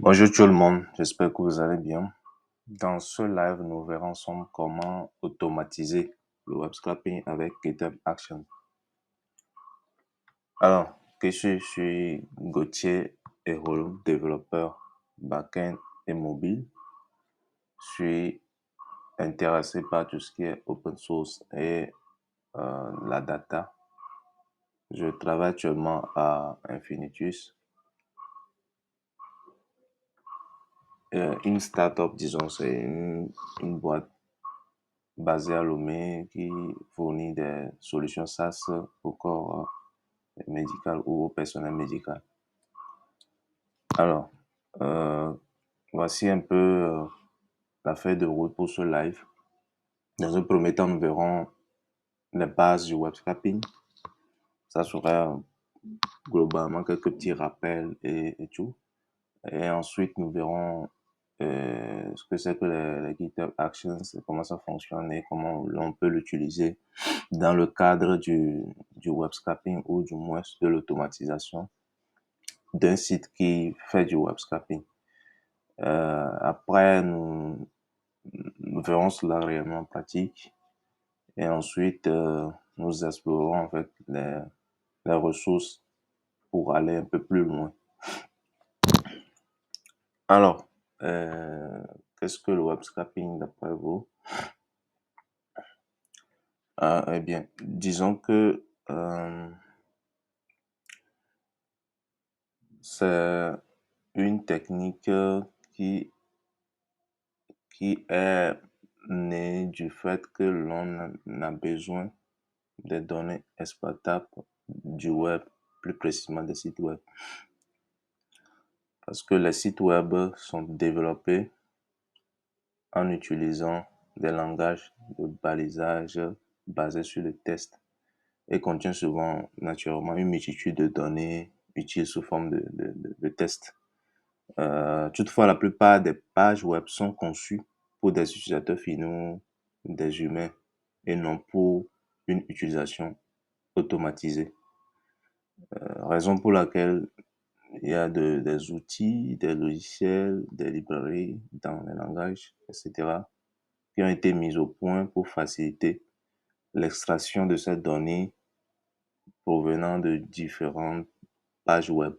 Bonjour tout le monde, j'espère que vous allez bien. Dans ce live, nous verrons ensemble comment automatiser le web scraping avec GitHub Action. Alors, je suis Gauthier Eholo, développeur backend et mobile. Je suis intéressé par tout ce qui est open source et la data. Je travaille actuellement à Infinitus, une startup, disons, c'est une boîte basé à Lomé qui fournit des solutions SaaS au corps médical ou au personnel médical. Alors, euh, voici un peu la feuille de route pour ce live. Dans un premier temps, nous verrons les bases du web scraping. Ça sera globalement quelques petits rappels et tout. Et ensuite, nous verrons ce que c'est que les GitHub Actions, comment ça fonctionne et comment on peut l'utiliser dans le cadre du web scraping ou du moins de l'automatisation d'un site qui fait du web scraping. Après, nous verrons cela réellement en pratique et ensuite, nous explorerons en fait les ressources pour aller un peu plus loin. Alors, qu'est-ce que le web scraping d'après vous? Eh bien, disons que c'est une technique qui est née du fait que l'on a besoin des données exploitables du web, plus précisément des sites web. Parce que les sites web sont développés en utilisant des langages de balisage basés sur le test et contient souvent naturellement une multitude de données utiles sous forme de tests. Toutefois, la plupart des pages web sont conçues pour des utilisateurs finaux, des humains, et non pour une utilisation automatisée. Raison pour laquelle il y a des outils, des logiciels, des librairies dans les langages, etc., qui ont été mis au point pour faciliter l'extraction de ces données provenant de différentes pages web.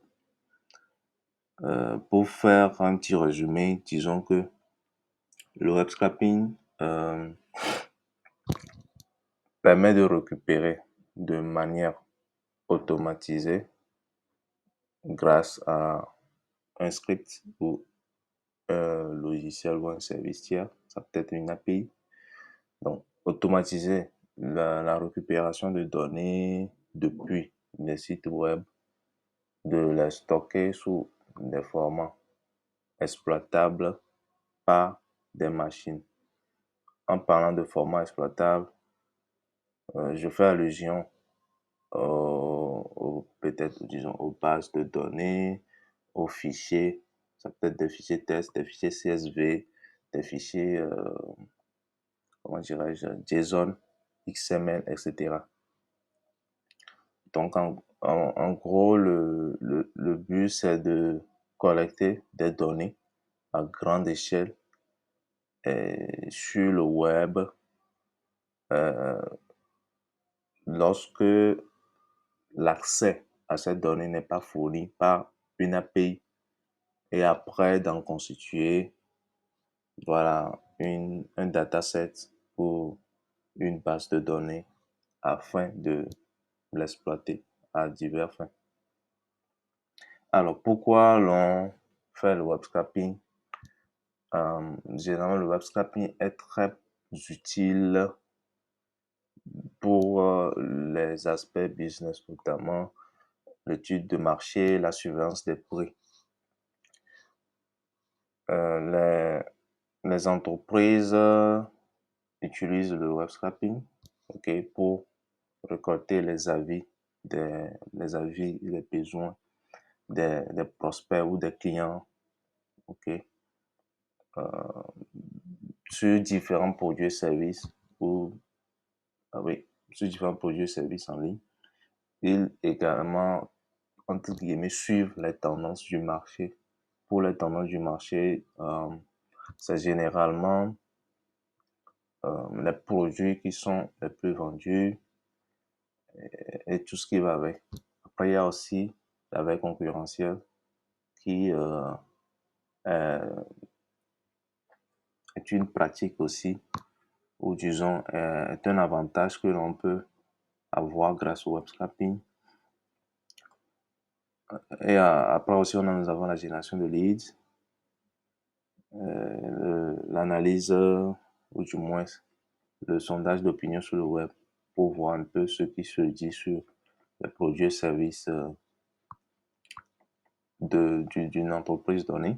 Pour faire un petit résumé, disons que le web scraping permet de récupérer de manière automatisée grâce à un script ou un logiciel ou un service tiers, ça peut être une API. Donc, automatiser la récupération de données depuis les sites web, de les stocker sous des formats exploitables par des machines. En parlant de format exploitable, je fais allusion peut-être, disons, aux bases de données, aux fichiers. Ça peut être des fichiers test, des fichiers CSV, des fichiers, comment dirais-je, JSON, XML, etc. Donc, en gros, le but, c'est de collecter des données à grande échelle sur le web lorsque l'accès à ces données n'est pas fourni par une API et après d'en constituer voilà un dataset ou une base de données afin de l'exploiter à divers fins. Alors pourquoi l'on fait le web scraping? Généralement le web scraping est très utile pour les aspects business, notamment l'étude de marché, la surveillance des prix. Les entreprises utilisent le web scraping, pour récolter les avis, les besoins des prospects ou des clients, sur différents produits et services ou, oui, sur différents produits et services en ligne. Ils également, entre guillemets, suivent les tendances du marché pour les tendances du marché, c'est généralement les produits qui sont les plus vendus et tout ce qui va avec. Après, il y a aussi la veille concurrentielle qui est est une pratique aussi, ou disons, est un avantage que l'on peut avoir grâce au web scraping. Et après aussi, nous avons la génération de leads, l'analyse, ou du moins le sondage d'opinion sur le web pour voir un peu ce qui se dit sur les produits et services d'une entreprise donnée.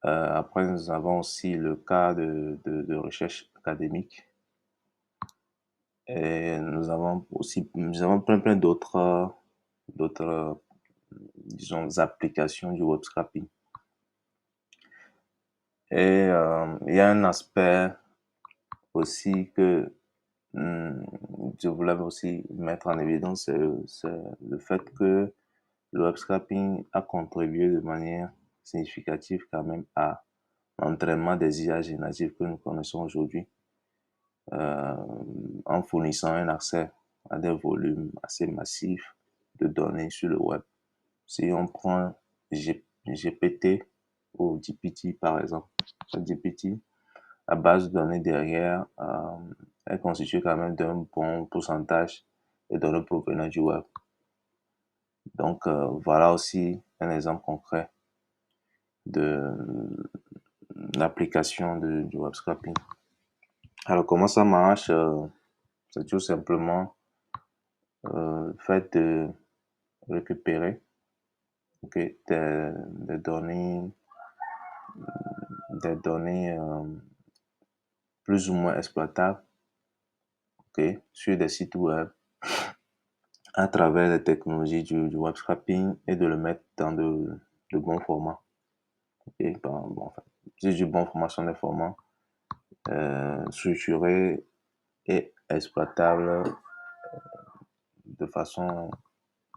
Après, nous avons aussi le cas de recherche académique. Et nous avons plein d'autres, disons, applications du web scraping. Et il y a un aspect aussi que je voulais aussi mettre en évidence, c'est le fait que le web scraping a contribué de manière significative quand même à l'entraînement des IA génératives que nous connaissons aujourd'hui, en fournissant un accès à des volumes assez massifs de données sur le web. Si on prend GPT ou GPT par exemple, GPT, la base de données derrière est constituée quand même d'un bon pourcentage de données provenant du web. Donc voilà aussi un exemple concret de l'application du web scraping. Alors comment ça marche? C'est tout simplement le fait de récupérer des données, plus ou moins exploitables sur des sites web à travers les technologies du web scraping et de le mettre dans de bons formats. Enfin, c'est du bon format, sont des formats structurés et exploitables de façon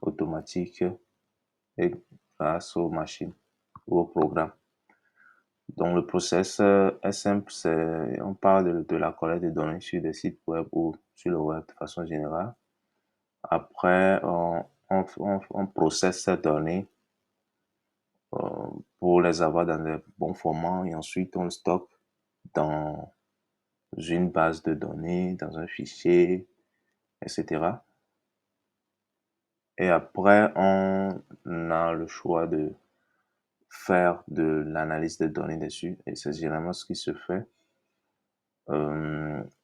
automatique et grâce aux machines ou aux programmes. Donc le process est simple, on parle de la collecte de données sur des sites web ou sur le web de façon générale. Après, on processe ces données pour les avoir dans des bons formats et ensuite on le stocke dans une base de données, dans un fichier, etc. Et après, on a le choix de faire de l'analyse des données dessus et c'est généralement ce qui se fait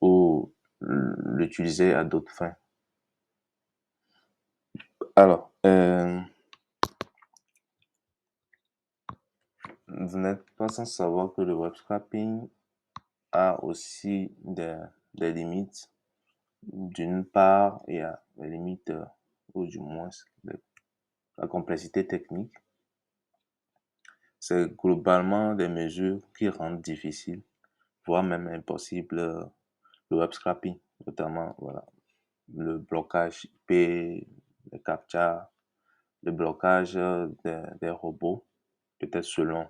ou l'utiliser à d'autres fins. Alors, vous n'êtes pas sans savoir que le web scraping a aussi des limites. D'une part, il y a les limites, ou du moins la complexité technique. C'est globalement des mesures qui rendent difficile, voire même impossible, le web scraping, notamment voilà, le blocage IP, le captcha, le blocage des robots, peut-être selon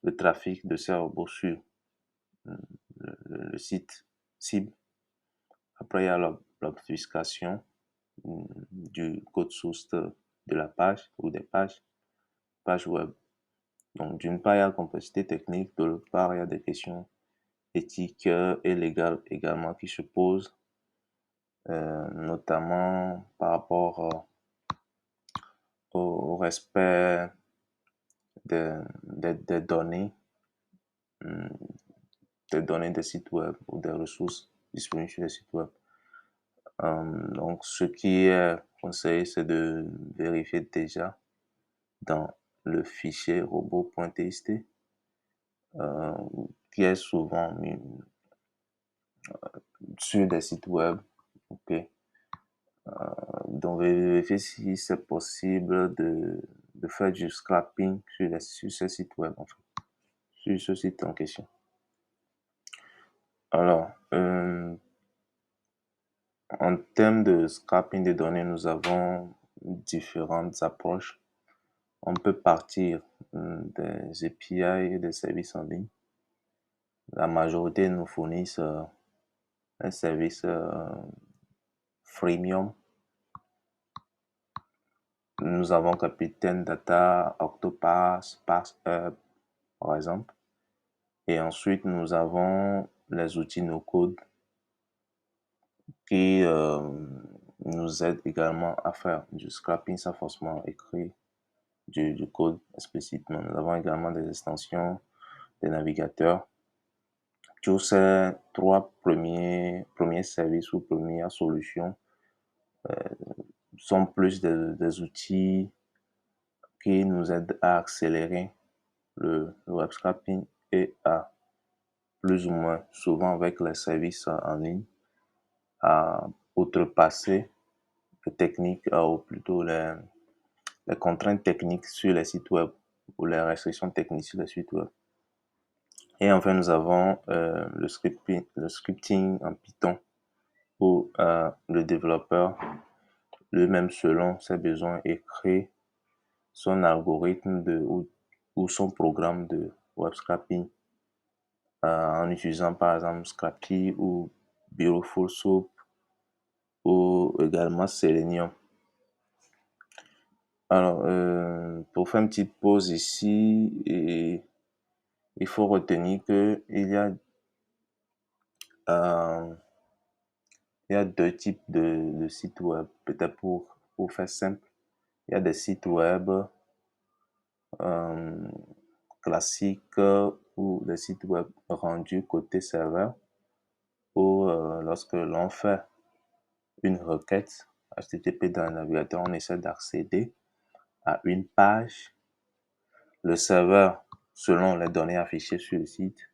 le trafic de ces robots sur le site cible. Après, il y a l'obfuscation du code source de la page ou des pages web. Donc, d'une part, il y a la complexité technique, d'autre part, il y a des questions éthiques et légales également qui se posent, notamment par rapport au respect des données, des sites web ou des ressources disponibles sur les sites web. Donc, ce qui est conseillé, c'est de vérifier déjà dans le fichier robot.txt, qui est souvent mis sur des sites web. Donc, vérifier si c'est possible de faire du scrapping sur ce site web, en fait, sur ce site en question. Alors, en termes de scrapping des données, nous avons différentes approches. On peut partir des API et des services en ligne. La majorité nous fournissent un service freemium. Nous avons Capitaine Data, Octopath, SparkHub, par exemple. Et ensuite, nous avons les outils no-code qui nous aident également à faire du scrapping sans forcément écrire du code explicitement. Nous avons également des extensions, des navigateurs. Tous ces trois premiers services ou premières solutions sont plus des outils qui nous aident à accélérer le web scrapping et à plus ou moins souvent avec les services en ligne à outrepasser les techniques ou plutôt les contraintes techniques sur les sites web ou les restrictions techniques sur les sites web. Et enfin, nous avons le scripting en Python où le développeur lui-même, selon ses besoins, écrit son algorithme ou son programme de web scrapping en utilisant par exemple Scrappy ou Beautiful Soup ou également Selenium. Alors, pour faire une petite pause ici, il faut retenir que euh, il y a deux types de sites web, peut-être pour faire simple. Il y a des sites web euh, classiques ou des sites web rendus côté serveur où lorsque l'on fait une requête HTTP dans le navigateur, on essaie d'accéder à une page. Le serveur, selon les données affichées sur le site,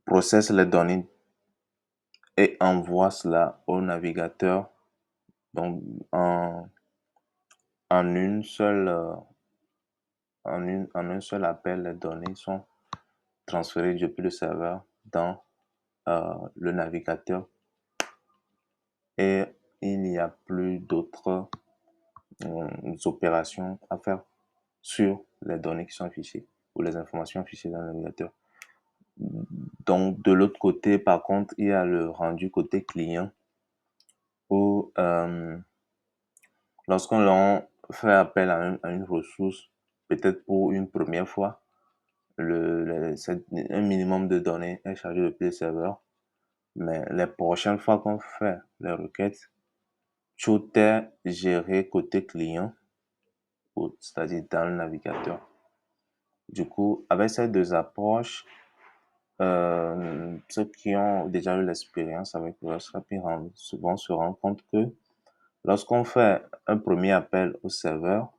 processe les données et envoie cela au navigateur. Donc, en une seule, en un seul appel, les données sont transférées depuis le serveur dans le navigateur et il n'y a plus d'autres opérations à faire sur les données qui sont affichées ou les informations affichées dans le navigateur. Donc, de l'autre côté, par contre, il y a le rendu côté client où lorsqu'on fait appel à une ressource, peut-être pour une première fois, un minimum de données est chargé depuis le serveur. Mais les prochaines fois qu'on fait les requêtes, tout est géré côté client, c'est-à-dire dans le navigateur. Du coup, avec ces deux approches, ceux qui ont déjà eu l'expérience avec le web scrapping vont se rendre compte que lorsqu'on fait un premier appel au serveur,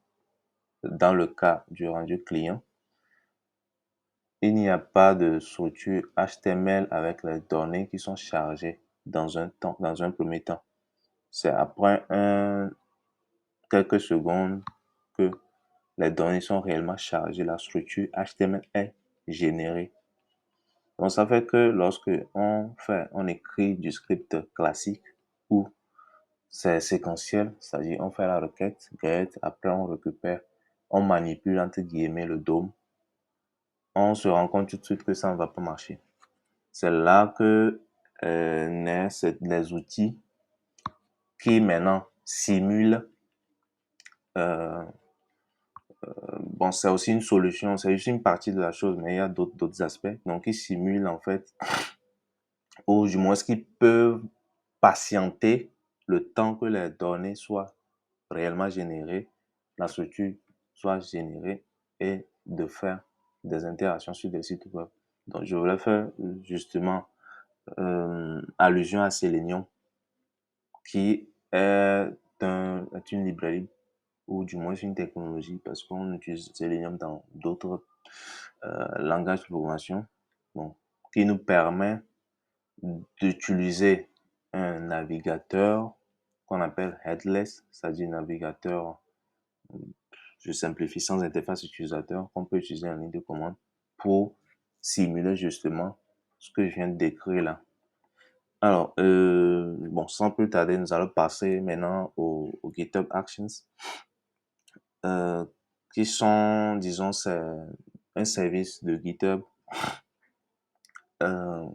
dans le cas du rendu client, il n'y a pas de structure HTML avec les données qui sont chargées dans un premier temps. C'est après quelques secondes que les données sont réellement chargées, la structure HTML est générée. Donc ça fait que lorsque on écrit du script classique où c'est séquentiel, c'est-à-dire on fait la requête, get, après on récupère, on manipule entre guillemets le DOM, on se rend compte tout de suite que ça ne va pas marcher. C'est là que naissent les outils qui maintenant simulent bon, c'est aussi une solution, c'est juste une partie de la chose, mais il y a d'autres aspects. Donc, ils simulent en fait, ou du moins, ce qu'ils peuvent patienter le temps que les données soient réellement générées, la structure soit générée et de faire des interactions sur des sites web. Donc, je voulais faire justement allusion à Selenium, qui est une librairie ou du moins une technologie, parce qu'on utilise Selenium dans d'autres langages de programmation, bon, qui nous permet d'utiliser un navigateur qu'on appelle headless, c'est-à-dire navigateur, je simplifie, sans interface utilisateur, qu'on peut utiliser en ligne de commande pour simuler justement ce que je viens de décrire là. Alors, bon, sans plus tarder, nous allons passer maintenant au GitHub Actions. qui sont, disons, c'est un service de GitHub euh,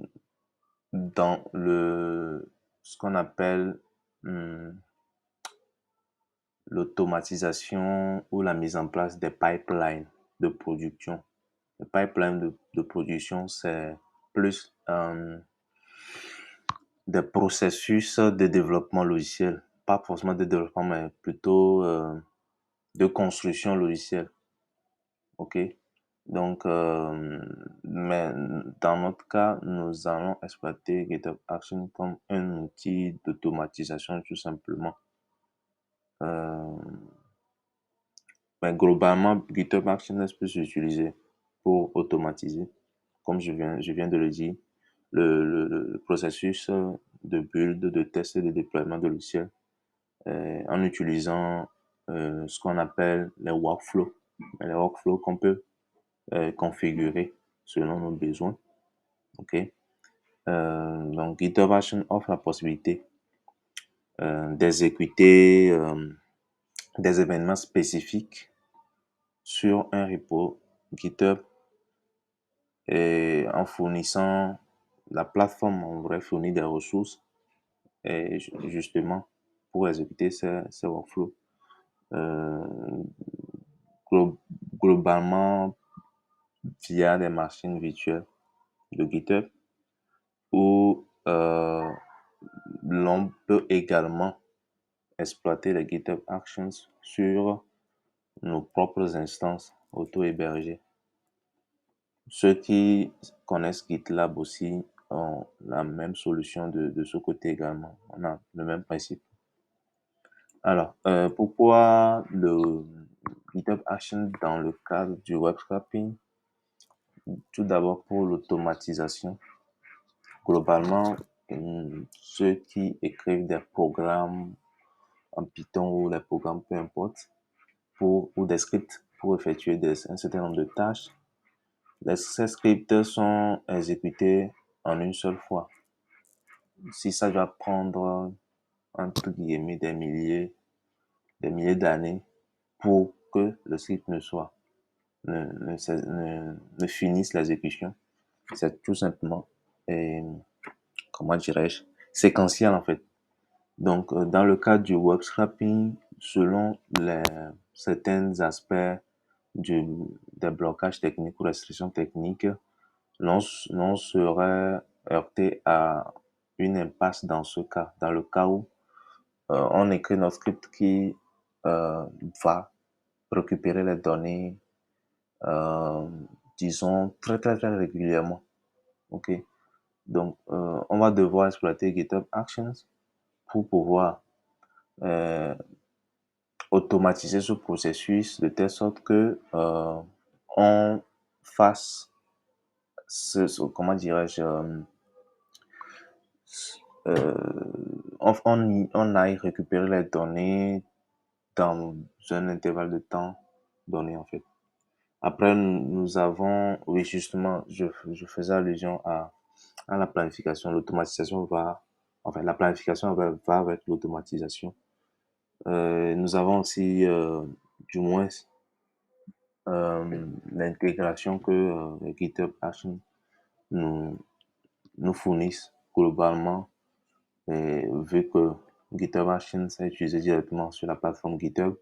dans ce qu'on appelle hum, l'automatisation ou la mise en place des pipelines de production. Les pipelines de production, c'est plus des processus de développement logiciel. Pas forcément de développement, mais plutôt de construction logicielle. OK? Donc, mais dans notre cas, nous allons exploiter GitHub Action comme un outil d'automatisation tout simplement. Euh, mais globalement, GitHub Action peut s'utiliser pour automatiser, comme je viens de le dire, le processus de build, de test et de déploiement de logiciels en utilisant ce qu'on appelle les workflows. Les workflows qu'on peut configurer selon nos besoins. OK? Donc, GitHub Action offre la possibilité d'exécuter des événements spécifiques sur un repo GitHub et en fournissant la plateforme en vrai fournit des ressources et justement pour exécuter ces workflows. Euh, Globalement via des machines virtuelles de GitHub où l'on peut également exploiter les GitHub Actions sur nos propres instances auto-hébergées. Ceux qui connaissent GitLab aussi ont la même solution de ce côté également. On a le même principe. Alors, pourquoi le GitHub Action dans le cadre du web scraping? Tout d'abord pour l'automatisation. Globalement, ceux qui écrivent des programmes en Python ou les programmes, peu importe, ou des scripts pour effectuer un certain nombre de tâches, ces scripts sont exécutés en une seule fois. Si ça doit prendre, entre guillemets, des milliers d'années pour que le script ne finisse l'exécution, c'est tout simplement, comment dirais-je, séquentiel en fait. Donc, dans le cadre du web scraping, selon certains aspects des blocages techniques ou restrictions techniques, l'on serait heurté à une impasse dans ce cas. Dans le cas où on écrit notre script qui va récupérer les données, euh, disons, très régulièrement. OK? Donc, on va devoir exploiter GitHub Actions pour pouvoir automatiser ce processus de telle sorte que on fasse comment dirais-je euh, on aille récupérer les données dans un intervalle de temps donné en fait. Après nous avons oui justement je faisais allusion à la planification. L'automatisation va enfin la planification va avec l'automatisation. Nous avons aussi du moins l'intégration que GitHub Action nous, nous fournissent globalement, et vu que GitHub Action est utilisé directement sur la plateforme GitHub,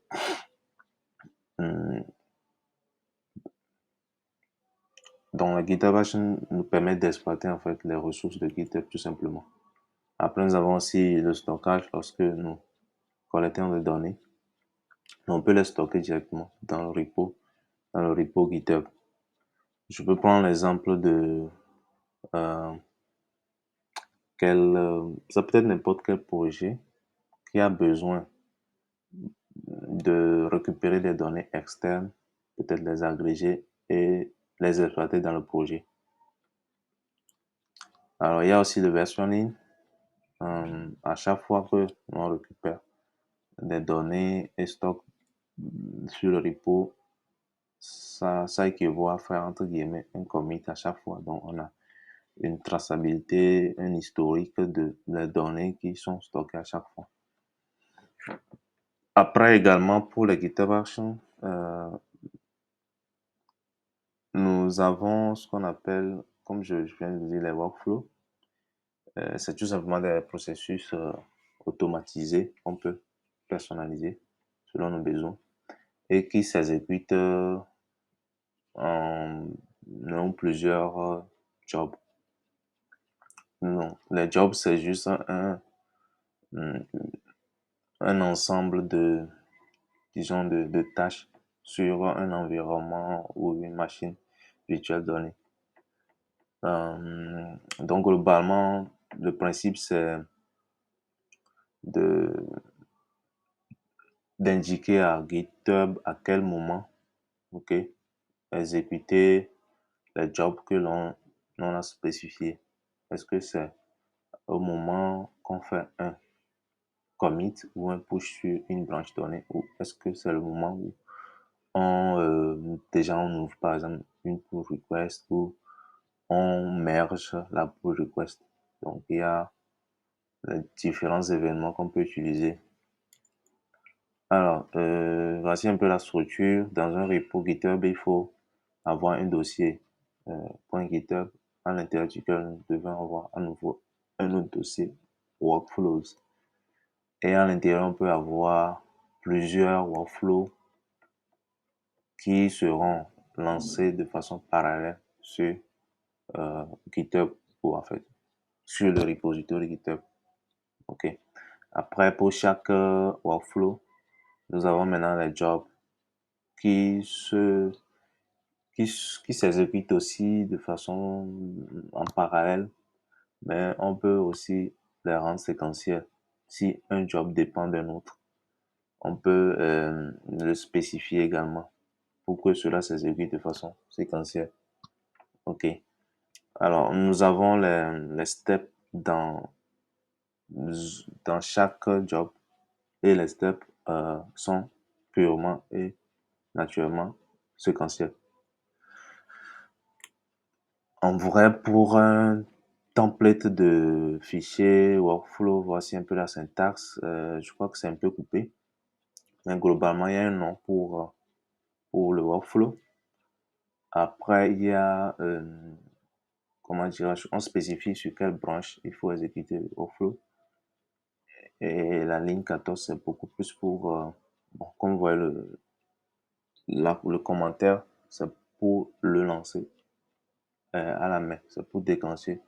hum, donc la GitHub Action nous permet d'exploiter en fait les ressources de GitHub tout simplement. Après, nous avons aussi le stockage lorsque nous collectons des données. On peut les stocker directement dans le repo GitHub. Je peux prendre l'exemple de euh, ça peut être n'importe quel projet qui a besoin de récupérer des données externes, peut-être les agréger et les exploiter dans le projet. Alors, il y a aussi le versioning. À chaque fois que l'on récupère des données et stocke sur le repo, ça équivaut à faire entre guillemets un commit à chaque fois. Donc, on a une traçabilité, un historique de les données qui sont stockées à chaque fois. Après également pour les GitHub Actions, nous avons ce qu'on appelle, comme je viens de dire, les workflows. C'est tout simplement des processus automatisés qu'on peut personnaliser selon nos besoins et qui s'exécutent en un ou plusieurs jobs. Non, les jobs, c'est juste un ensemble de, disons, de tâches sur un environnement ou une machine virtuelle donnée. Donc, globalement, le principe, c'est de d'indiquer à GitHub à quel moment, ok, exécuter les jobs que l'on a spécifiés. Est-ce que c'est au moment qu'on fait un commit ou un push sur une branche donnée, ou est-ce que c'est le moment où déjà on ouvre par exemple une pull request ou on merge la pull request. Donc il y a les différents événements qu'on peut utiliser. Alors, voici un peu la structure. Dans un repo GitHub, il faut avoir un dossier .github à l'intérieur duquel nous devons avoir à nouveau un autre dossier workflows. Et à l'intérieur, on peut avoir plusieurs workflows qui seront lancés de façon parallèle sur GitHub ou en fait sur le repository GitHub. OK. Après, pour chaque workflow, nous avons maintenant les jobs qui se qui s'exécutent aussi de façon en parallèle, mais on peut aussi les rendre séquentiels. Si un job dépend d'un autre, on peut le spécifier également pour que cela s'exécute de façon séquentielle. OK. Alors, nous avons les steps dans chaque job et les steps sont purement et naturellement séquentiels. En vrai, pour un template de fichier workflow, voici un peu la syntaxe. Je crois que c'est un peu coupé, mais globalement, il y a un nom pour le workflow. Après, il y a, comment dirais-je, on spécie sur quelle branche il faut exécuter le workflow. Et la ligne 14, c'est beaucoup plus pour, bon, comme vous voyez le commentaire, c'est pour le lancer à la main. C'est pour déclencher,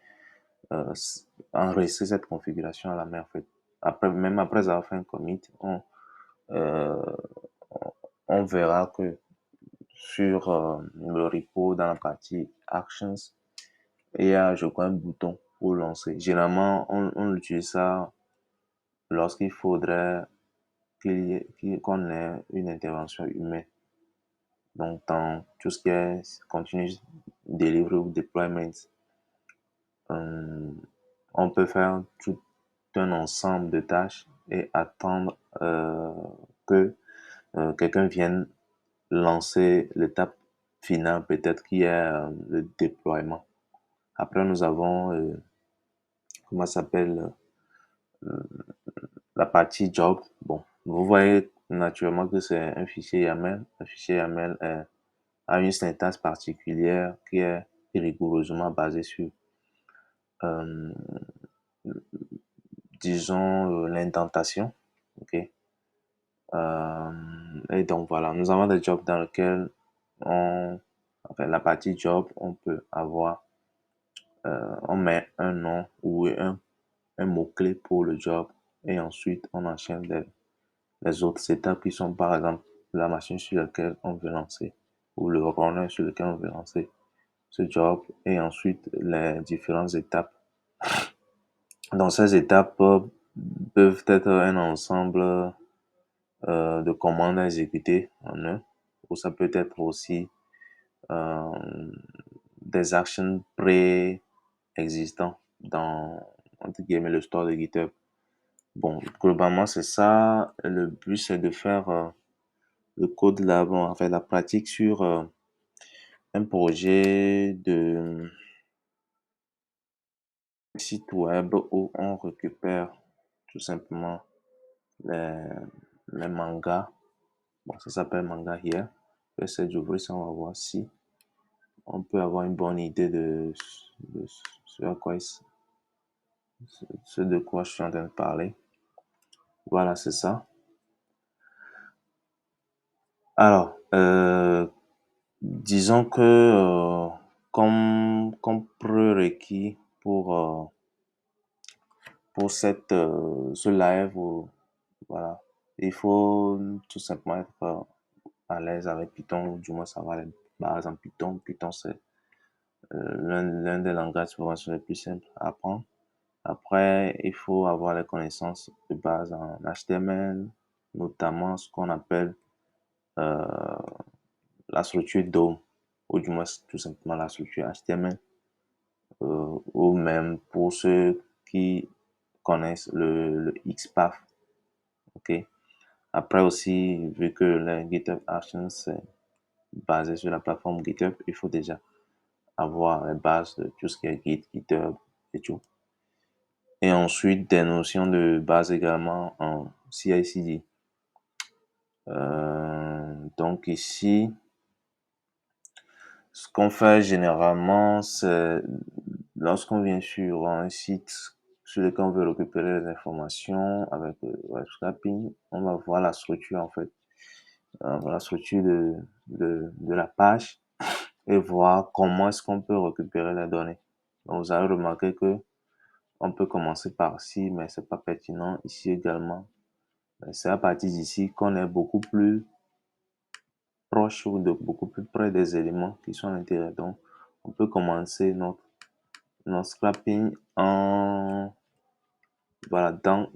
enregistrer cette configuration à la main, en fait. Après, même après avoir fait un commit, euh, on verra que sur le repo, dans la partie Actions, il y a, je crois, un bouton pour lancer. Généralement, on utilise ça lorsqu'il faudrait qu'on ait une intervention humaine. Donc, dans tout ce qui est continuous delivery ou deployment, on peut faire tout un ensemble de tâches et attendre que quelqu'un vienne lancer l'étape finale, peut-être qui est le déploiement. Après, nous avons, comment ça s'appelle, la partie job. Bon, vous voyez naturellement que c'est un fichier YAML. Un fichier YAML a une syntaxe particulière qui est rigoureusement basée sur, euh, disons, l'indentation. OK. Et donc voilà, nous avons des jobs dans lesquels enfin, la partie job, on peut avoir, on met un nom ou un mot-clé pour le job et ensuite on enchaîne les autres étapes qui sont par exemple la machine sur laquelle on veut lancer ou le runner sur lequel on veut lancer ce job et ensuite les différentes étapes. Donc ces étapes peuvent être un ensemble de commandes à exécuter en un, ou ça peut être aussi euh, des actions préexistants dans, entre guillemets, le store de GitHub. Bon, globalement, c'est ça. Le but, c'est de faire le code là, bon, en fait, la pratique sur un projet de site web où on récupère tout simplement les, les mangas. Bon, ça s'appelle Manga Here. Je vais essayer d'ouvrir ça, on va voir si on peut avoir une bonne idée de ce à quoi ce de quoi je suis en train de parler. Voilà, c'est ça. Alors, disons que comme prérequis pour ce live, voilà, il faut tout simplement être à l'aise avec Python, ou du moins savoir les bases en Python. Python, c'est l'un des langages souvent les plus simples à apprendre. Après, il faut avoir les connaissances de base en HTML, notamment ce qu'on appelle euh, la structure DOM, ou du moins tout simplement la structure HTML, ou même pour ceux qui connaissent le XPath. Ok. Après aussi, vu que le GitHub Actions c'est basé sur la plateforme GitHub, il faut déjà avoir les bases de tout ce qui est Git, GitHub et tout. Et ensuite, des notions de base également en CI/CD. Donc ici, ce qu'on fait généralement, c'est lorsqu'on vient sur un site sur lequel on veut récupérer les informations avec le web scraping, on va voir la structure en fait, la structure de la page et voir comment est-ce qu'on peut récupérer les données. Donc vous allez remarquer que on peut commencer par ci, mais c'est pas pertinent. Ici également, c'est à partir d'ici qu'on est beaucoup plus proche ou de beaucoup plus près des éléments qui sont à l'intérieur. Donc, on peut commencer notre scrapping en, voilà, dans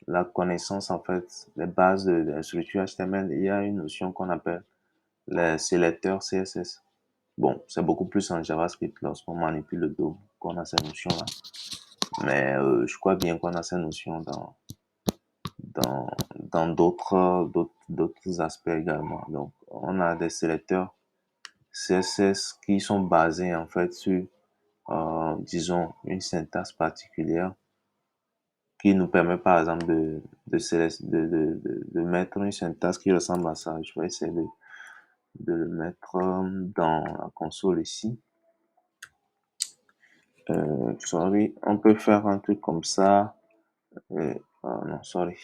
la connaissance, en fait, les bases de la structure HTML, il y a une notion qu'on appelle les sélecteurs CSS. Bon, c'est beaucoup plus en JavaScript lorsqu'on manipule le DOM qu'on a ces notions-là. Mais je crois bien qu'on a ces notions dans, dans d'autres aspects également. Donc, on a des sélecteurs CSS qui sont basés en fait sur, disons, une syntaxe particulière qui nous permet par exemple de mettre une syntaxe qui ressemble à ça. Je vais essayer de le mettre dans la console ici. Sorry, on peut faire un truc comme ça. Non, sorry.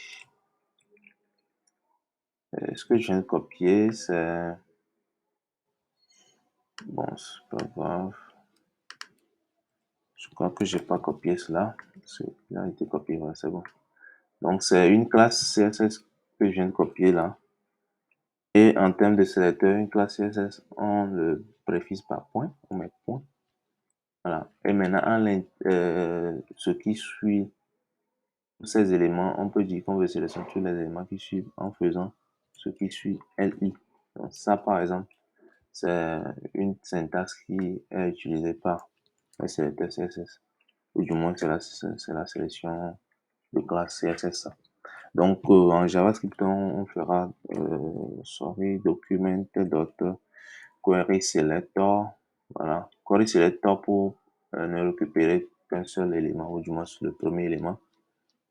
Ce que je viens de copier, c'est... Bon, c'est pas grave. Je crois que j'ai pas copié cela. Il a été copié, ouais, c'est bon. Donc, c'est une classe CSS que je viens de copier là. Et en termes de sélecteur, une classe CSS, on le préfixe par point, on met point. Voilà. Et maintenant, ce qui suit ces éléments, on peut dire qu'on veut sélectionner tous les éléments qui suivent en faisant ce qui suit LI. Donc, ça, par exemple, c'est une syntaxe qui est utilisée par les sélecteurs CSS. Ou du moins, c'est la sélection de classe CSS. Donc, en JavaScript, on fera, sorry, document.query selector. Voilà. Query selector pour ne récupérer qu'un seul élément, ou du moins le premier élément.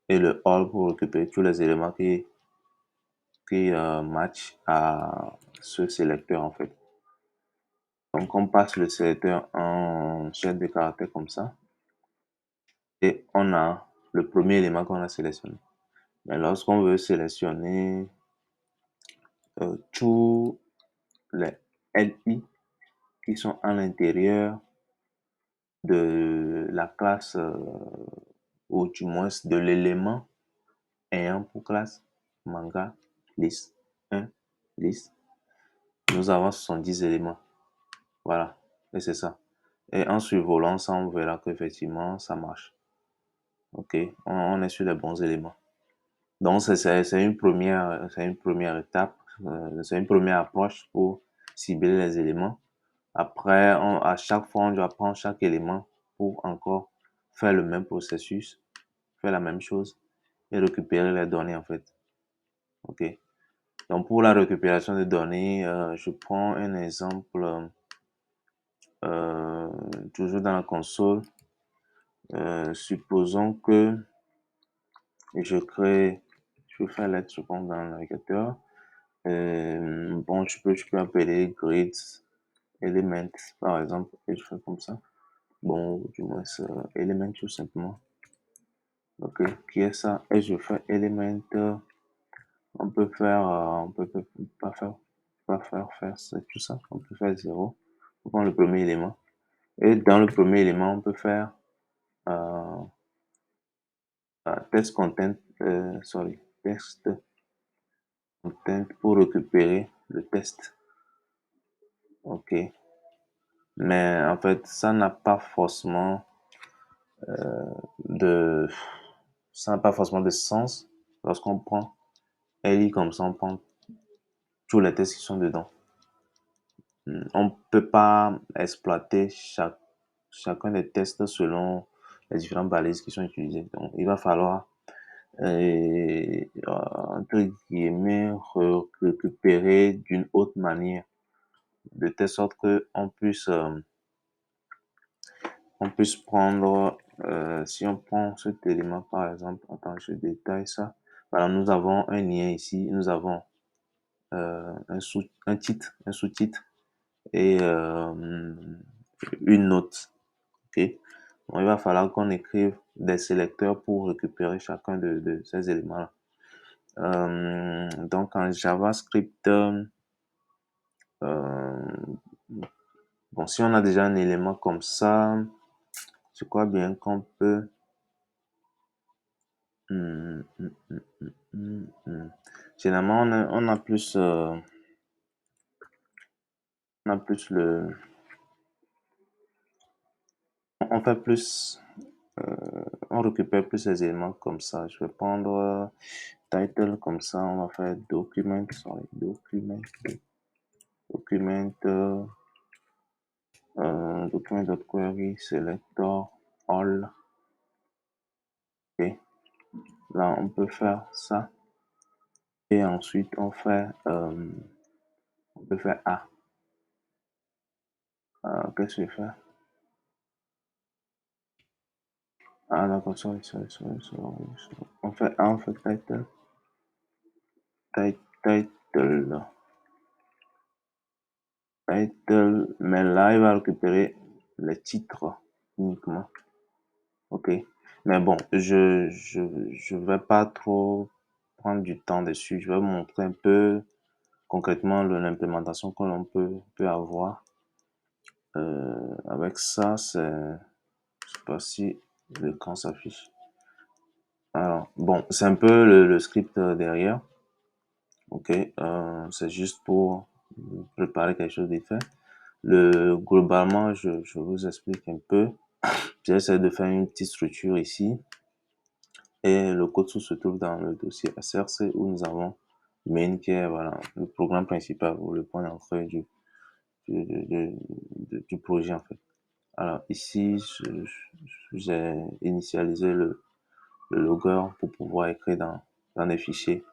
Et le all pour récupérer tous les éléments qui matchent à ce sélecteur, en fait. Donc, on passe le sélecteur en chaîne de caractères comme ça. Et on a le premier élément qu'on a sélectionné. Mais lorsqu'on veut sélectionner tous les LI qui sont à l'intérieur de la classe, ou du moins de l'élément ayant pour classe manga list 1 list, nous avons 70 éléments. Voilà, et c'est ça. Et en survolant ça, on verra qu'effectivement, ça marche. Ok, on est sur les bons éléments. Donc, c'est une première étape, c'est une première approche pour cibler les éléments. Après, à chaque fois, on doit prendre chaque élément pour encore faire le même processus, faire la même chose et récupérer les données en fait. Ok. Donc, pour la récupération des données, je prends un exemple, euh, toujours dans la console. Supposons que je crée, je vais faire lettre, je pense, dans le navigateur. Bon, tu peux appeler grid element, par exemple, quelque chose comme ça. Bon, du moins, element tout simplement. Ok, qui est ça? Et je fais element, on peut faire, on peut pas faire, faire tout ça. On peut faire 0. On prend le premier élément. Et dans le premier élément, on peut faire euh, test content, sorry, test content pour récupérer le test. Ok. Mais en fait, ça n'a pas forcément de, ça n'a pas forcément de sens lorsqu'on prend LI comme ça, on prend tous les tests qui sont dedans. On peut pas exploiter chacun des tests selon les différentes balises qui sont utilisées. Donc, il va falloir, entre guillemets, récupérer d'une autre manière, de telle sorte on puisse prendre, si on prend cet élément par exemple, attends, je détaille ça. Voilà, nous avons un lien ici, nous avons un titre, un sous-titre et une note. Ok. Donc, il va falloir qu'on écrive des sélecteurs pour récupérer chacun de ces éléments-là. Donc en JavaScript, bon, si on a déjà un élément comme ça, je crois bien qu'on peut Hmm, hmm, hmm, hmm, hmm, hmm. Généralement, on a plus on fait plus, on récupère plus les éléments comme ça. Je vais prendre title comme ça, on va faire document, sorry, document, document.query, selector, all. Ok, là, on peut faire ça. Et ensuite, on peut faire A. Qu'est-ce que je fais? Ah, d'accord, sorry. On fait A, on fait title. Title, title, mais là, il va récupérer les titres uniquement. Ok. Mais bon, je vais pas trop prendre du temps dessus. Je vais vous montrer un peu concrètement l'implémentation que l'on peut avoir. Avec ça, je sais pas si l'écran s'affiche. Alors, bon, c'est un peu le script derrière. Ok. C'est juste pour préparer quelque chose d'effet. Globalement, je vous explique un peu. J'essaie de faire une petite structure ici. Et le code source se trouve dans le dossier SRC où nous avons main qui est voilà, le programme principal ou le point d'entrée du projet en fait. Alors ici, j'ai initialisé le logger pour pouvoir écrire dans des fichiers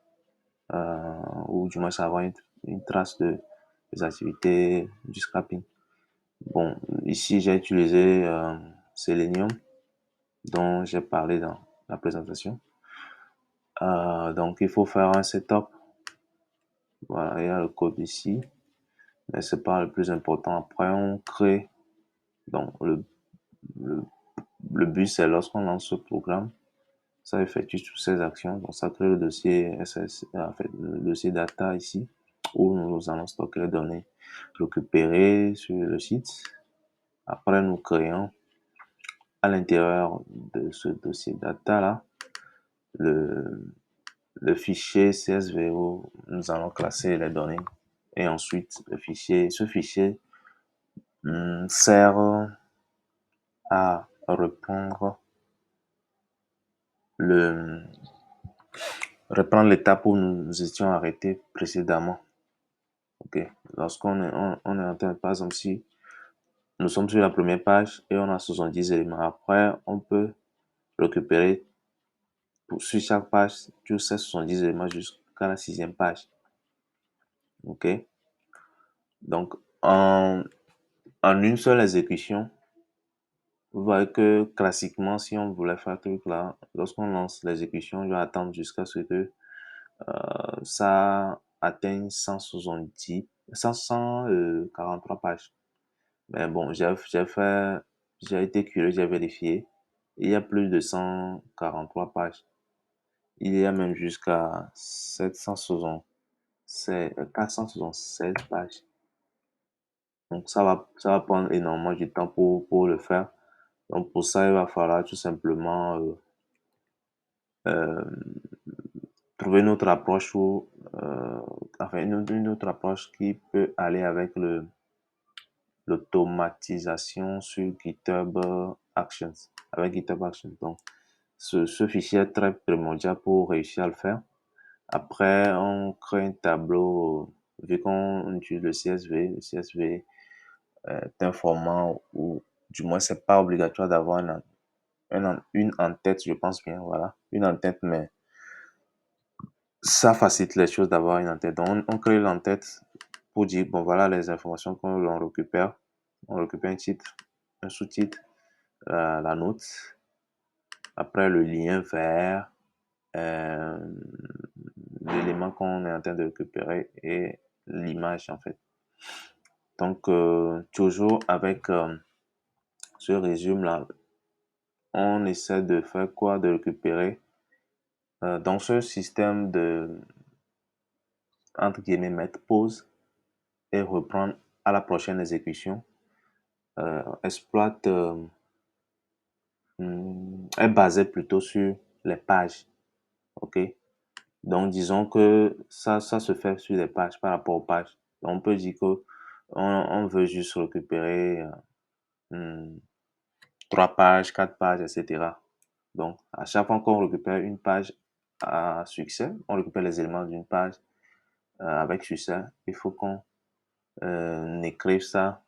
ou du moins avoir une trace des activités du scrapping. Bon, ici j'ai utilisé Selenium dont j'ai parlé dans la présentation. Donc il faut faire un setup. Voilà, il y a le code ici, mais c'est pas le plus important. Après, on crée. Donc le, le but c'est lorsqu'on lance ce programme, ça effectue toutes ces actions. Donc ça crée le dossier SS, en fait, le dossier data ici, où nous allons stocker les données récupérées sur le site. Après, nous créons à l'intérieur de ce dossier data là le, le fichier CSV où nous allons classer les données. Et ensuite, ce fichier sert à reprendre le, reprendre l'étape où nous étions arrêtés précédemment. Ok. Lorsqu'on est, on est en train, par exemple, si nous sommes sur la première page et on a 70 éléments. Après, on peut récupérer sur chaque page tous ces 70 éléments jusqu'à la sixième page. Ok. Donc, en une seule exécution, vous voyez que classiquement, si on voulait faire ce truc là, lorsqu'on lance l'exécution, je vais attendre jusqu'à ce que ça atteignent 143 pages. Mais bon, j'ai été curieux, j'ai vérifié. Il y a plus de 143 pages. Il y a même jusqu'à 476 pages. Donc ça va prendre énormément de temps pour le faire. Donc pour ça, il va falloir tout simplement euh, trouver une autre approche ou enfin une autre approche qui peut aller avec l'automatisation sur GitHub Actions, avec GitHub Actions. Donc ce fichier est très primordial pour réussir à le faire. Après, on crée un tableau, vu qu'on utilise le CSV est un format où, du moins, c'est pas obligatoire d'avoir une en-tête, je pense bien, voilà, une en-tête, mais ça facilite les choses d'avoir une en-tête. Donc, on crée l'en-tête pour dire, bon, voilà les informations qu'on l'on récupère. On récupère un titre, un sous-titre, la note, après le lien vers euh, l'élément qu'on est en train de récupérer et l'image, en fait. Donc, toujours avec ce résumé-là, on essaie de faire quoi? De récupérer dans ce système de, entre guillemets, mettre pause et reprendre à la prochaine exécution, exploite, est basé plutôt sur les pages. OK? Donc, disons que ça se fait sur les pages par rapport aux pages. Donc, on peut dire que on veut juste récupérer 3 pages, 4 pages, etc. Donc, à chaque fois qu'on récupère une page à succès, on récupère les éléments d'une page avec succès. Il faut qu'on écrive ça,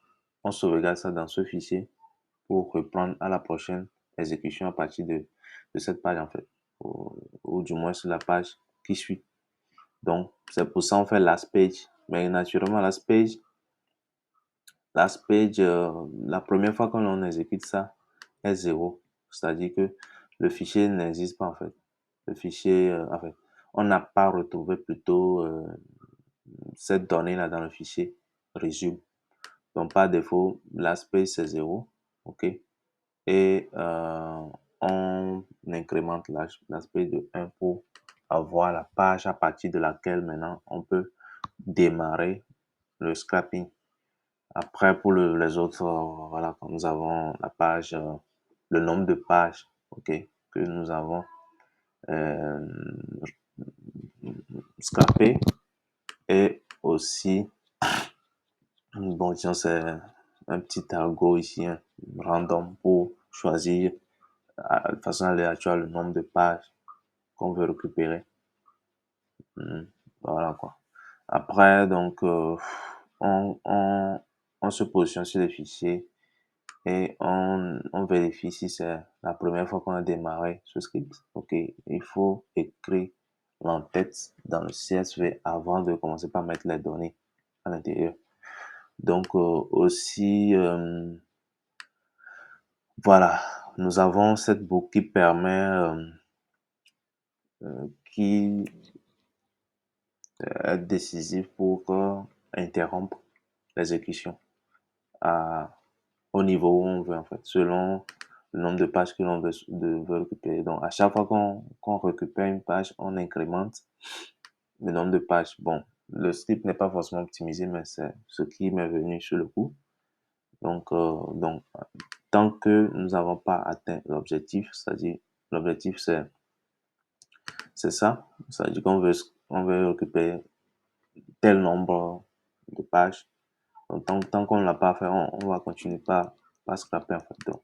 on sauvegarde ça dans ce fichier pour reprendre à la prochaine exécution à partir de cette page en fait, ou du moins sur la page qui suit. Donc, c'est pour ça qu'on fait last page. Mais naturellement, last page, la première fois que l'on exécute ça est 0. C'est-à-dire que le fichier n'existe pas en fait. Le fichier, en fait, on n'a pas retrouvé plutôt cette donnée-là dans le fichier resume. Donc, par défaut, l'aspect c'est 0. OK? Et on incrémente l'aspect de 1 pour avoir la page à partir de laquelle maintenant on peut démarrer le scrapping. Après, pour les autres, voilà, nous avons la page, le nombre de pages, OK, que nous avons euh, scrappé et aussi, bon, tiens, c'est un petit argot ici, hein, random pour choisir de façon aléatoire le nombre de pages qu'on veut récupérer. Voilà quoi. Après, donc, on, on, on se positionne sur les fichiers et on vérifie si c'est la première fois qu'on a démarré ce script. Ok, il faut écrire l'entête dans le CSV avant de commencer par mettre les données à l'intérieur. Donc aussi, voilà, nous avons cette boucle qui permet, qui est décisive pour interrompre l'exécution à, au niveau où on veut en fait, selon le nombre de pages que l'on veut récupérer. Donc à chaque fois qu'on récupère une page, on incrémente le nombre de pages. Bon, le script n'est pas forcément optimisé, mais c'est ce qui m'est venu sur le coup. Donc, tant que nous n'avons pas atteint l'objectif, c'est-à-dire l'objectif c'est ça, c'est-à-dire on veut récupérer tel nombre de pages. Donc, tant qu'on ne l'a pas fait, on va continuer par scraper en fait. Donc,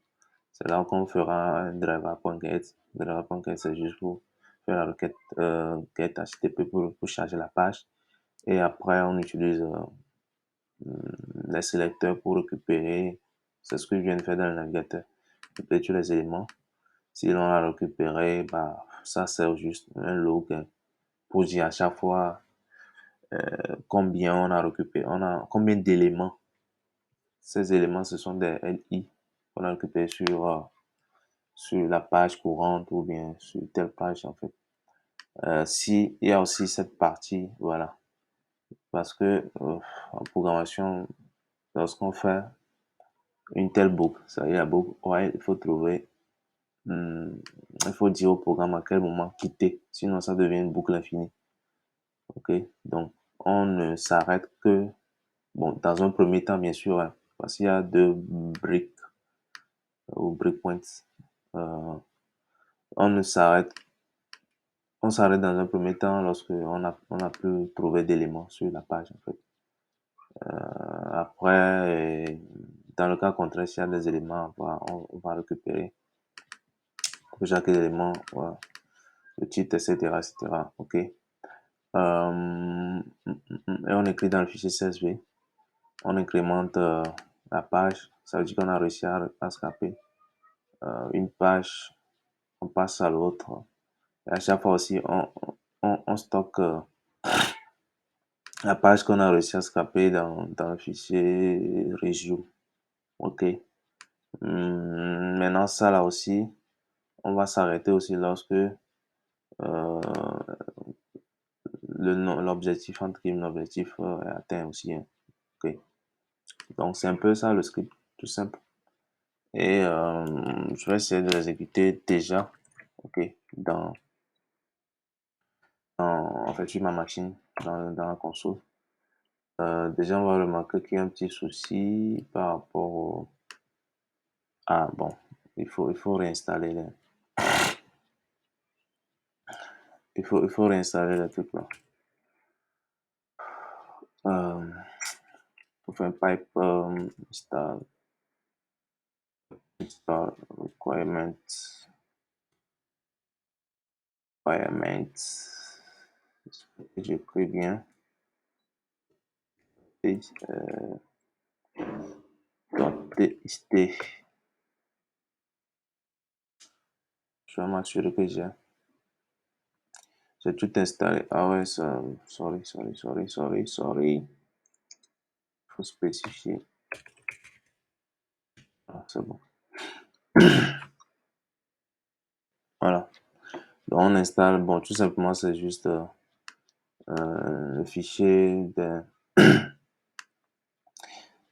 c'est là qu'on fera un driver.get. Driver.get, c'est juste pour faire la requête get HTTP pour charger la page. Et après, on utilise les sélecteurs pour récupérer. C'est ce que je viens de faire dans le navigateur. Récupérer tous les éléments. Si l'on a récupéré, bah, ça sert juste un log pour dire à chaque fois combien on a récupéré, combien d'éléments. Ces éléments, ce sont des LI qu'on a récupérés sur la page courante ou bien sur telle page en fait. Si il y a aussi cette partie, voilà, parce que en programmation, lorsqu'on fait une telle boucle, ça veut dire la boucle while, il faut trouver, il faut dire au programme à quel moment quitter, sinon ça devient une boucle infinie. Ok, donc on ne s'arrête que, bon, dans un premier temps, bien sûr, hein, parce qu'il y a deux briques ou breakpoints. Euh, on ne s'arrête, on s'arrête dans un premier temps lorsque on a pu trouver d'éléments sur la page, en fait. Après, dans le cas contraire, s'il y a des éléments, on va récupérer chaque élément, voilà, le titre, etc., etc. Ok. Et on écrit dans le fichier CSV, on incrémente la page, ça veut dire qu'on a réussi à scraper une page, on passe à l'autre. Et à chaque fois aussi, on stocke la page qu'on a réussi à scraper dans le fichier regio. Ok. Maintenant, ça là aussi, on va s'arrêter aussi lorsque l'objectif, entre guillemets, l'objectif est atteint aussi, hein. Ok. Donc, c'est un peu ça le script, tout simple. Et je vais essayer de l'exécuter déjà, ok, en fait, sur ma machine, dans la console. Déjà, on va remarquer qu'il y a un petit souci par rapport au... Ah, bon, il faut réinstaller il faut réinstaller le truc là. Euh, Faut faire un pipe install requirements, requirements. J'écris bien. .txt. Je vais m'assurer que j'ai tout installé. Ah ouais, ça, sorry. Faut spécifier. Ah, c'est bon. Voilà. Donc, on installe, bon, tout simplement, c'est juste le fichier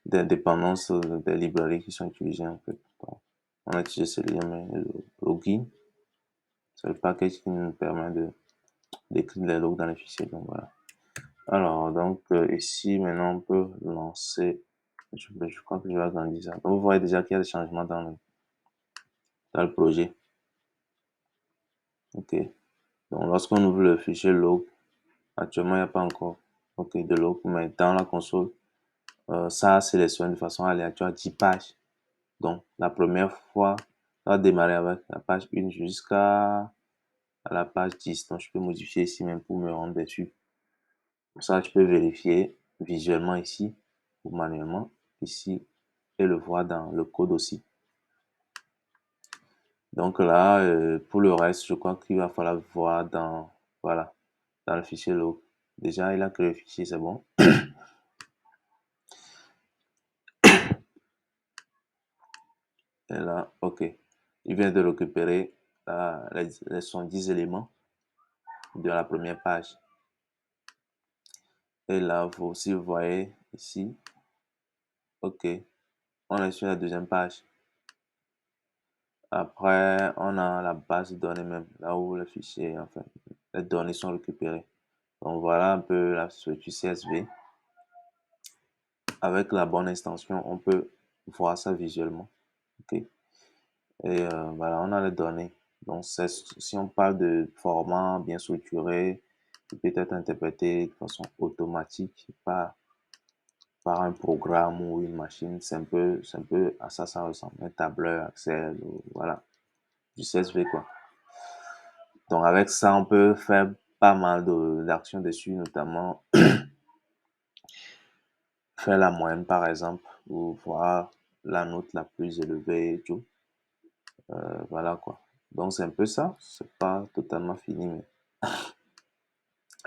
des dépendances des librairies qui sont utilisées, en fait. Donc, on a utilisé celui-là, mais le login, c'est le package qui nous permet d'écrire les logs dans les fichiers. Donc, voilà. Alors, donc, ici, maintenant, on peut lancer. Je crois que je vais agrandir ça. Donc, vous voyez déjà qu'il y a des changements dans le projet. OK. Donc, lorsqu'on ouvre le fichier log, actuellement, il n'y a pas encore de log, mais dans la console, ça sélectionne de façon aléatoire 10 pages. Donc, la première fois, ça va démarrer avec la page 1 jusqu'à la page 10. Donc, je peux modifier ici même pour me rendre dessus. Pour ça, je peux vérifier visuellement ici ou manuellement ici et le voir dans le code aussi. Donc là, pour le reste, je crois qu'il va falloir voir voilà, dans le fichier log. Déjà, il a créé le fichier, c'est bon. Et là, OK. Il vient de récupérer les 110 éléments de la première page. Et là, vous aussi, vous voyez ici, OK, on est sur la deuxième page. Après, on a la base de données même, là où le fichier, enfin, les données sont récupérées. Donc voilà un peu la structure CSV. Avec la bonne extension, on peut voir ça visuellement. OK. Et voilà, on a les données. Donc, si on parle de format bien structuré, qui peut être interprété de façon automatique par un programme ou une machine, c'est un peu à ça, ça ressemble. Un tableur, Excel, voilà, du CSV, quoi. Donc, avec ça, on peut faire pas mal d'actions dessus, notamment faire la moyenne, par exemple, ou voir la note la plus élevée et tout. Voilà, quoi. Donc, c'est un peu ça. C'est pas totalement fini, mais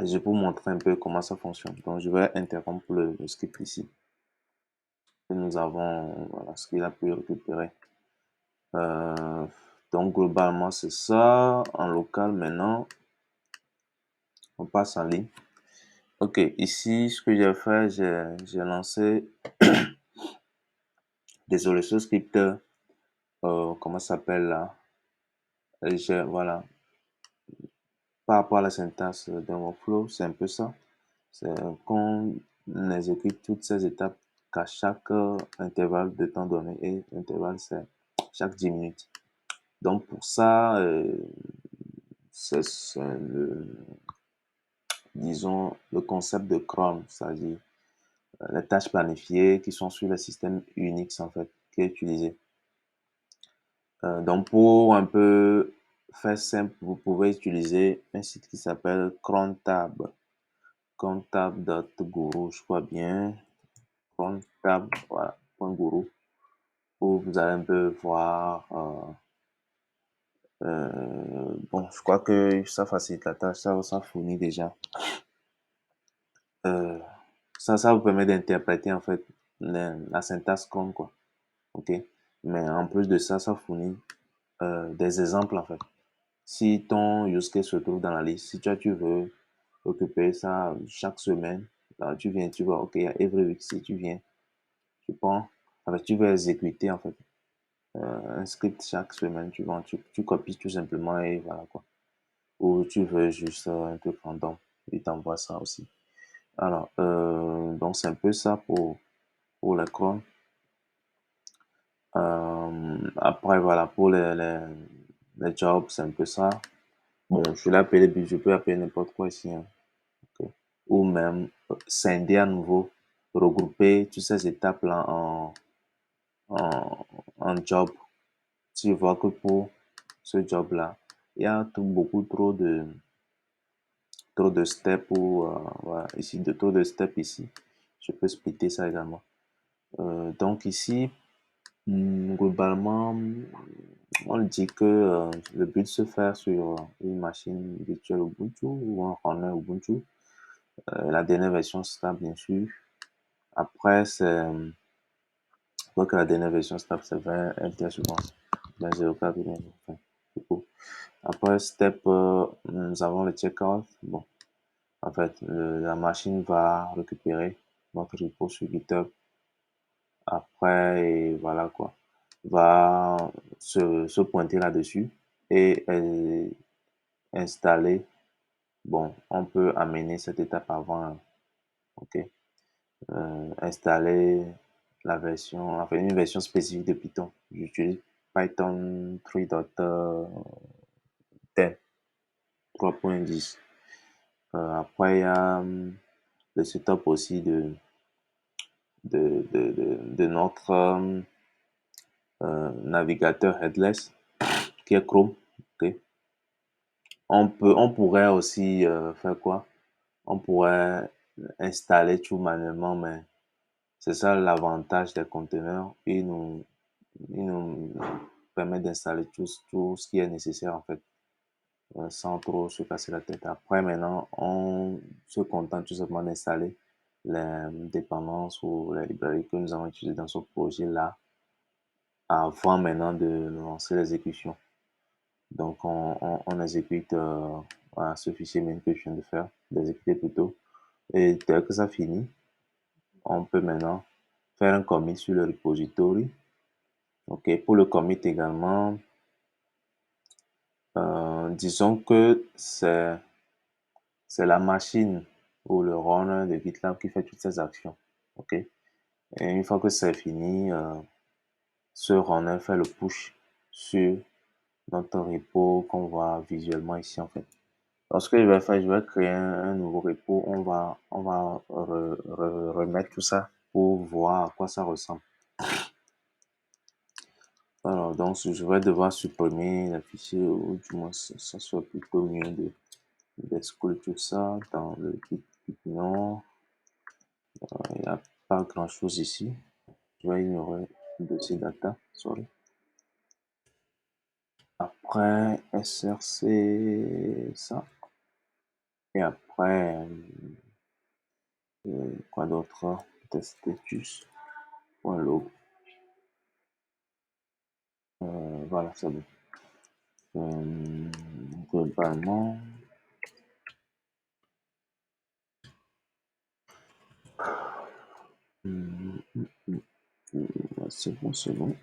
je vais vous montrer un peu comment ça fonctionne. Donc, je vais interrompre le script ici. Et nous avons, voilà, ce qu'il a pu récupérer. Euh, donc, globalement, c'est ça. En local, maintenant, on passe en ligne. Ok, ici, ce que j'ai fait, j'ai lancé, désolé, ce script, comment ça s'appelle là? Voilà, par rapport à la syntaxe d'un workflow, c'est un peu ça. C'est qu'on exécute toutes ces étapes qu'à chaque intervalle de temps donné. Et l'intervalle, c'est chaque 10 minutes. Donc, pour ça, c'est disons, le concept de cron, c'est-à-dire les tâches planifiées qui sont sur le système Unix, en fait, qui est utilisé. Donc, pour un peu faire simple, vous pouvez utiliser un site qui s'appelle crontab, crontab.guru, je crois bien, crontab, voilà, .guru, où vous allez un peu voir, bon, je crois que ça facilite la tâche, ça fournit déjà, euh, ça vous permet d'interpréter, en fait, la syntaxe cron, quoi, ok? Mais en plus de ça, ça fournit des exemples, en fait. Si ton use case se trouve dans la liste, si tu veux occuper ça chaque semaine, là, tu viens, tu vois, ok, il y a every week, si tu viens, tu prends, en fait, tu veux exécuter, en fait, un script chaque semaine, tu copies tout simplement et voilà, quoi. Ou tu veux juste un truc random, il t'envoie ça aussi. Alors, donc c'est un peu ça pour le cron. Après, voilà, pour les jobs, c'est un peu ça. Bon, je peux appeler n'importe quoi ici, hein. Ok. Ou même scinder à nouveau, regrouper toutes ces étapes-là en, en job. Tu vois que pour ce job-là, il y a beaucoup trop de steps ou voilà, ici, trop de steps ici. Je peux splitter ça également. Donc ici, globalement, on dit que le but de se faire sur une machine virtuelle Ubuntu ou un runner Ubuntu. La dernière version stable, bien sûr. Après, je crois que la dernière version stable, c'est 20 LTS, je pense. 20.04 ou bien, enfin, du coup. Après, step, nous avons le checkout. Bon, en fait, la machine va récupérer notre repo sur GitHub. Après, et voilà quoi, va se pointer là-dessus et installer. Bon, on peut amener cette étape avant, hein, ok. Installer la version, enfin une version spécifique de Python. J'utilise Python 3.10, 3.10. Après, il y a le setup aussi de notre navigateur headless qui est Chrome. Ok. On pourrait aussi faire quoi? On pourrait installer tout manuellement, mais c'est ça l'avantage des conteneurs. Il nous permet d'installer tout ce qui est nécessaire en fait, sans trop se casser la tête. Après, maintenant, on se contente tout simplement d'installer les dépendances ou les librairies que nous avons utilisées dans ce projet-là avant maintenant de lancer l'exécution. Donc, on exécute voilà, ce fichier main que je viens de faire, d'exécuter plutôt. Et dès que ça finit, on peut maintenant faire un commit sur le repository. OK, pour le commit également, disons que c'est la machine ou le runner de GitLab qui fait toutes ces actions. OK, et une fois que c'est fini, ce runner fait le push sur notre repo qu'on voit visuellement ici en fait. Donc, ce que je vais faire, je vais créer un nouveau repo. On va remettre tout ça pour voir à quoi ça ressemble. Alors, donc, je vais devoir supprimer les fichiers, ou du moins, ça soit plutôt mieux d'exclure tout ça dans le kit non. Il n'y a pas grand-chose ici. Je vais ignorer le dossier data, sorry. Après, src, ça. Et après, quoi d'autre? Peut-être status, point log. Voilà, c'est bon. Globalement, Hum, ouais, c'est bon, c'est bon.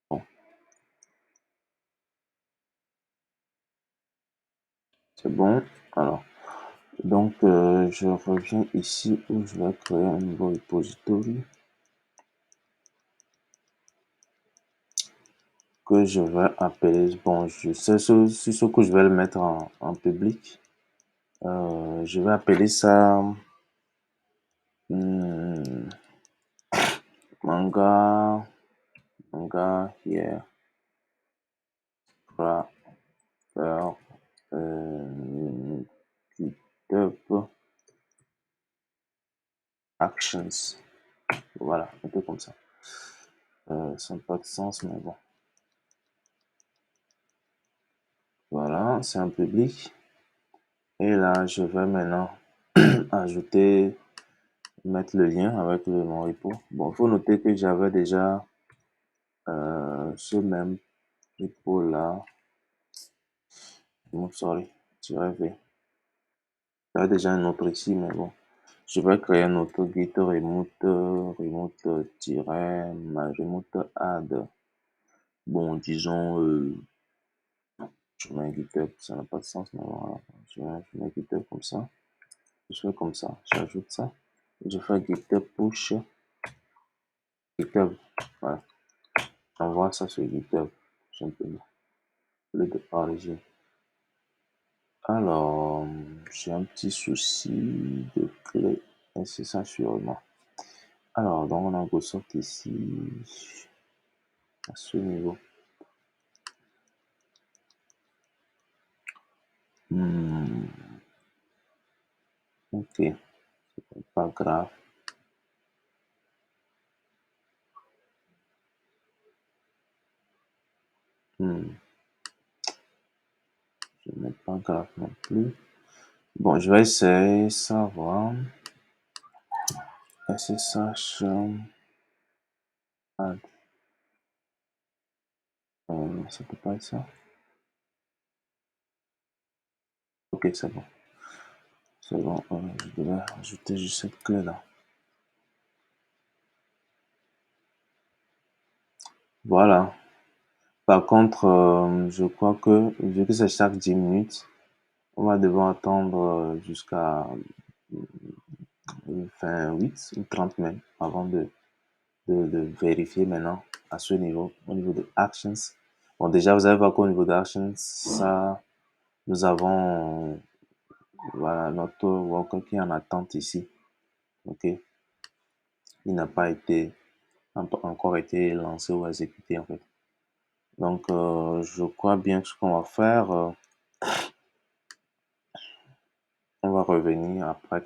Bon, c'est bon. Alors, donc, je reviens ici où je vais créer un nouveau repository que je vais appeler. Bon, je sais sur ce que je vais le mettre en public. Je vais appeler ça hmm, manga, manga here, faire GitHub Actions. Voilà, un peu comme ça. Ça n'a pas de sens, mais bon. Voilà, c'est un public. Et là, je vais maintenant ajouter, mettre le lien avec mon repo. Bon, il faut noter que j'avais déjà ce même repo là. Sorry, v. J'avais déjà un autre ici, mais bon. Je vais créer un autre git remote add. Bon, disons, je mets un GitHub, ça n'a pas de sens, mais voilà. Je mets GitHub comme ça. Je fais comme ça, j'ajoute ça. Je fais GitHub push, GitHub, voilà. J'envoie ça sur GitHub, simplement. Le de origine. Alors, j'ai un petit souci de clé. Et c'est ça sûrement. Alors, donc on a Microsoft ici, à ce niveau. Hmm, ok, pas grave. Hmm, ce n'est pas grave non plus. Bon, je vais essayer ça, voir. SSH, add. Ça peut pas être ça. Ok, c'est bon. C'est bon, je devais ajouter juste cette clé-là. Voilà. Par contre, je crois que, vu que c'est chaque 10 minutes, on va devoir attendre jusqu'à 28 ou 30 même avant de vérifier maintenant à ce niveau, au niveau de Actions. Bon, déjà, vous allez voir qu'au niveau de Actions, ça, nous avons voilà, notre worker qui est en attente ici. OK? Il n'a pas été encore été lancé ou exécuté en fait. Donc, je crois bien que ce qu'on va faire, on va revenir après